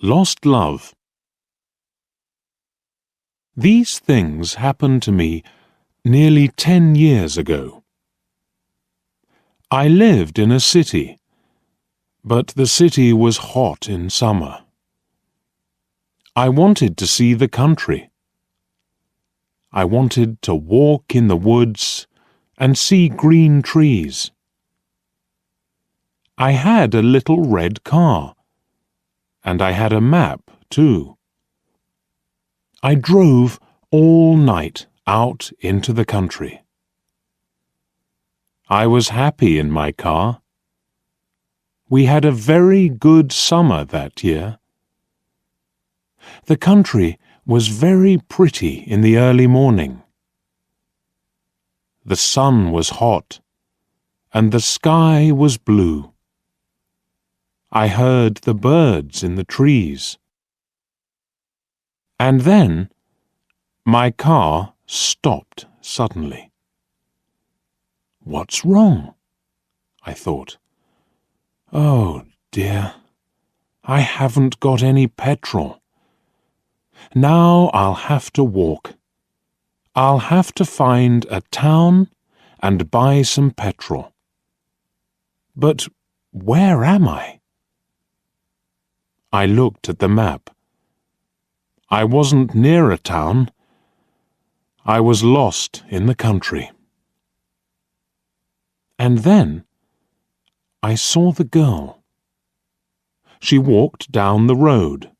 Lost love. These things happened to me nearly 10 years ago. I lived in a city, but the city was hot in summer. I wanted to see the country. I wanted to walk in the woods and see green trees. I had a little red car, and I had a map too. I drove all night out into the country. I was happy in my car. We had a very good summer that year. The country was very pretty in the early morning. The sun was hot, and the sky was blue. I heard the birds in the trees. And then my car stopped suddenly. What's wrong? I thought. Oh dear, I haven't got any petrol. Now I'll have to walk. I'll have to find a town and buy some petrol. But where am I? I looked at the map. I wasn't near a town. I was lost in the country. And then I saw the girl. She walked down the road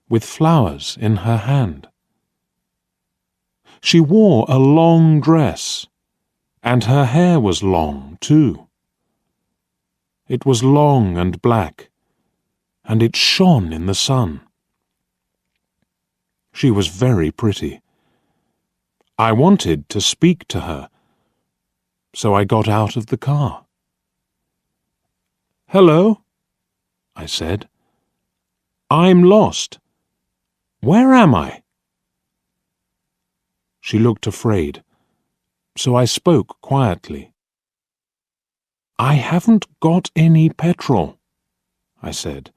with flowers in her hand. She wore a long dress, and her hair was long too. It was long and black, and it shone in the sun. She was very pretty. I wanted to speak to her, so I got out of the car. "Hello," I said. "I'm lost. Where am I?" She looked afraid, so I spoke quietly. "I haven't got any petrol," I said.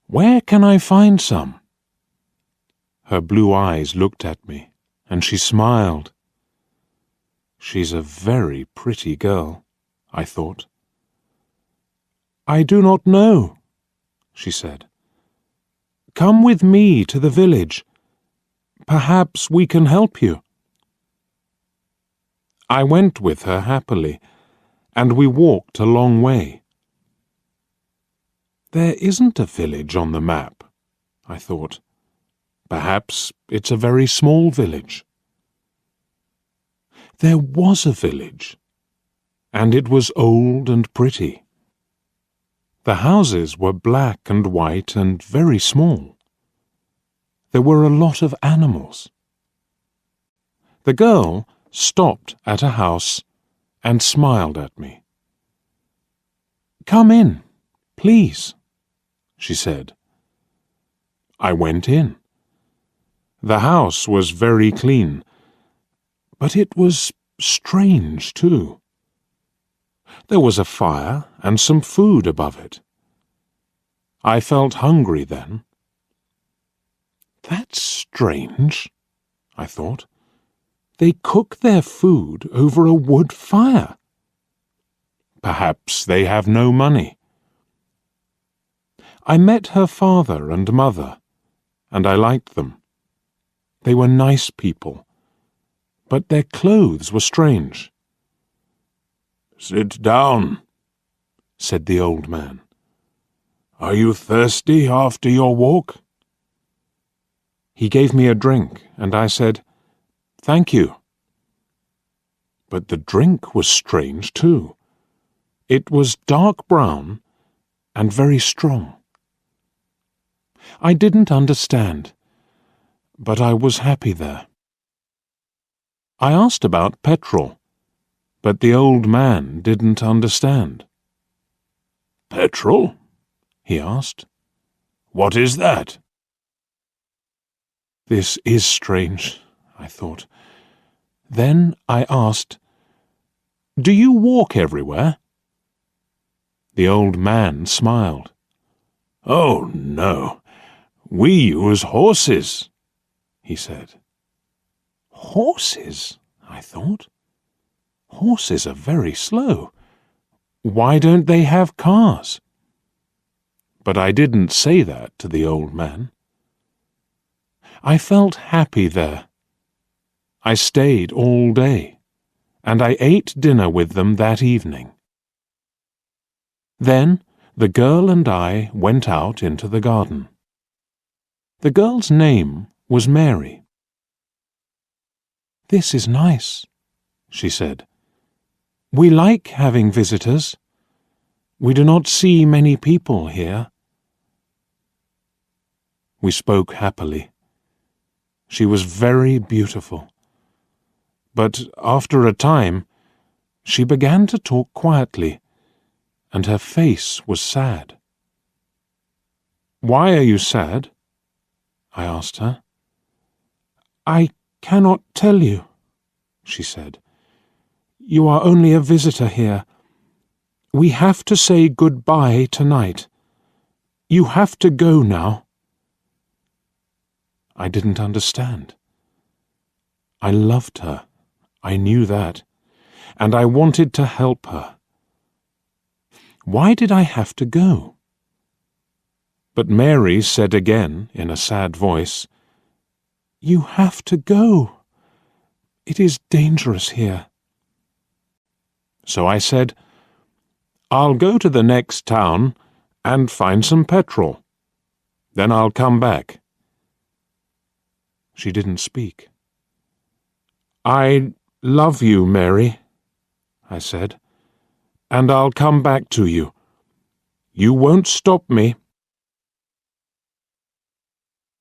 "Where can I find some?" Her blue eyes looked at me, and she smiled. She's a very pretty girl, I thought. "I do not know," she said. "Come with me to the village. Perhaps we can help you." I went with her happily, and we walked a long way. There isn't a village on the map, I thought. Perhaps it's a very small village. There was a village, and it was old and pretty. The houses were black and white and very small. There were a lot of animals. The girl stopped at a house and smiled at me. "Come in, please," she said. I went in. The house was very clean, but it was strange too. There was a fire and some food above it. I felt hungry then. That's strange, I thought. They cook their food over a wood fire. Perhaps they have no money. I met her father and mother, and I liked them. They were nice people, but their clothes were strange. "Sit down," said the old man. "Are you thirsty after your walk?" He gave me a drink, and I said, "Thank you." But the drink was strange too. It was dark brown and very strong. I didn't understand, but I was happy there. I asked about petrol, but the old man didn't understand. "Petrol?" he asked. "What is that?" This is strange, I thought. Then I asked, "Do you walk everywhere?" The old man smiled. "Oh, no, We use horses, he said. Horses? I thought. Horses are very slow. Why don't they have cars? But I didn't say that to the old man. I felt happy there. I stayed all day, and I ate dinner with them that evening. Then the girl and I went out into the garden. The girl's name was Mary. "This is nice," she said. "We like having visitors. We do not see many people here." We spoke happily. She was very beautiful. But after a time, she began to talk quietly, and her face was sad. "Why are you sad?" I asked her. "I cannot tell you," she said. "You are only a visitor here. We have to say goodbye tonight. You have to go now." I didn't understand. I loved her, I knew that, and I wanted to help her. Why did I have to go? But Mary said again in a sad voice, "You have to go. It is dangerous here." So I said, "I'll go to the next town and find some petrol. Then I'll come back." She didn't speak. "I love you, Mary," I said, "and I'll come back to you. You won't stop me."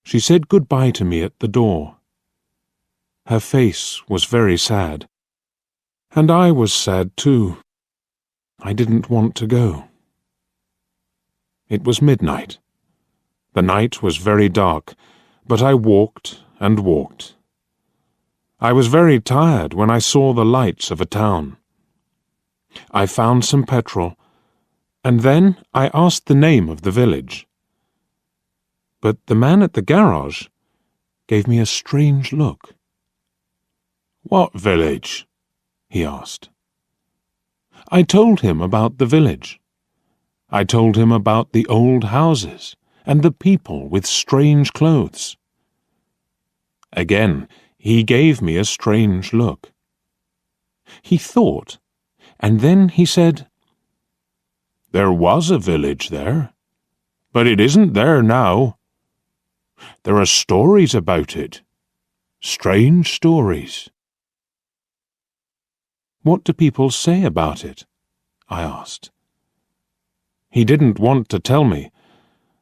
She said goodbye to me at the door. Her face was very sad, and I was sad too. I didn't want to go. It was midnight. The night was very dark, but I walked and walked. I was very tired when I saw the lights of a town. I found some petrol, and then I asked the name of the village. But the man at the garage gave me a strange look. "What village?" he asked. I told him about the village. I told him about the old houses and the people with strange clothes. Again, he gave me a strange look. He thought, and then he said, "There was a village there, but it isn't there now. There are stories about it, strange stories." "What do people say about it?" I asked. He didn't want to tell me,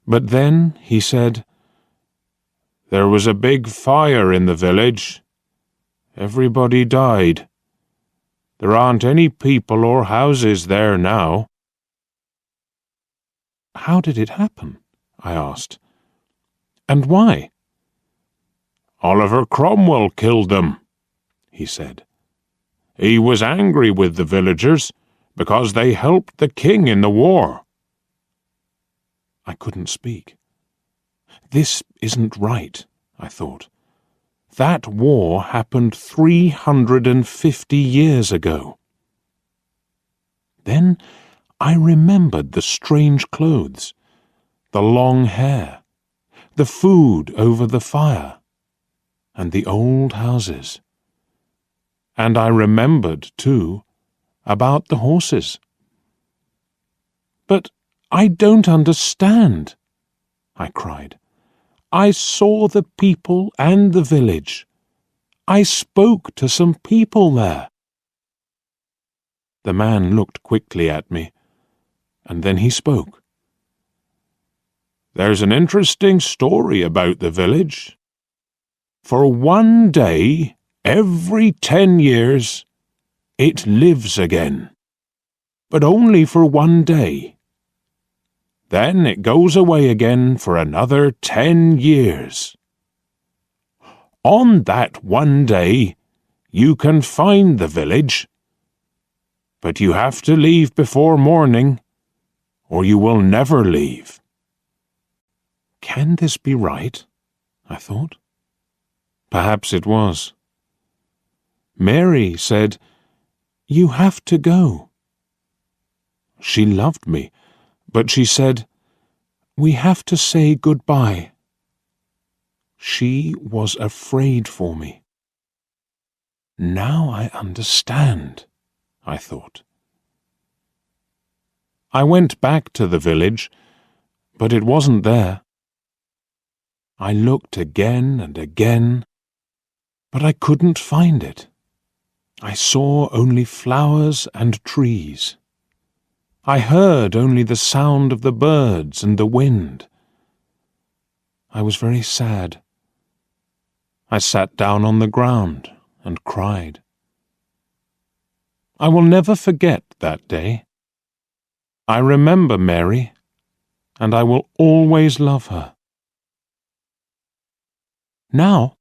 but then he said, "There was a big fire in the village. Everybody died. There aren't any people or houses there now." "How did it happen?" I asked. "And why?" "Oliver Cromwell killed them," he said. "He was angry with the villagers because they helped the king in the war." I couldn't speak. This isn't right, I thought. That war happened 350 years ago. Then I remembered the strange clothes, the long hair, the food over the fire, and the old houses. And I remembered, too, about the horses. "But I don't understand," I cried. "I saw the people and the village. I spoke to some people there." The man looked quickly at me, and then he spoke. "There's an interesting story about the village. For one day, every 10 years, it lives again. But only for one day. Then it goes away again for another 10 years. On that one day, you can find the village, but you have to leave before morning, or you will never leave." Can this be right? I thought. Perhaps it was. Mary said, "You have to go." She loved me, but she said, "We have to say goodbye." She was afraid for me. Now I understand, I thought. I went back to the village, but it wasn't there. I looked again and again, but I couldn't find it. I saw only flowers and trees. I heard only the sound of the birds and the wind. I was very sad. I sat down on the ground and cried. I will never forget that day. I remember Mary, and I will always love her. Now,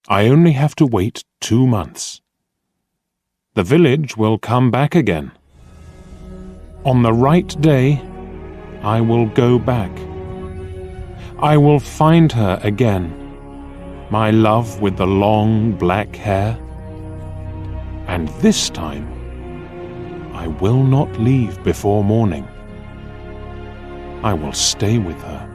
I only have to wait 2 months. The village will come back again. On the right day, I will go back. I will find her again, my love with the long black hair. And this time, I will not leave before morning. I will stay with her.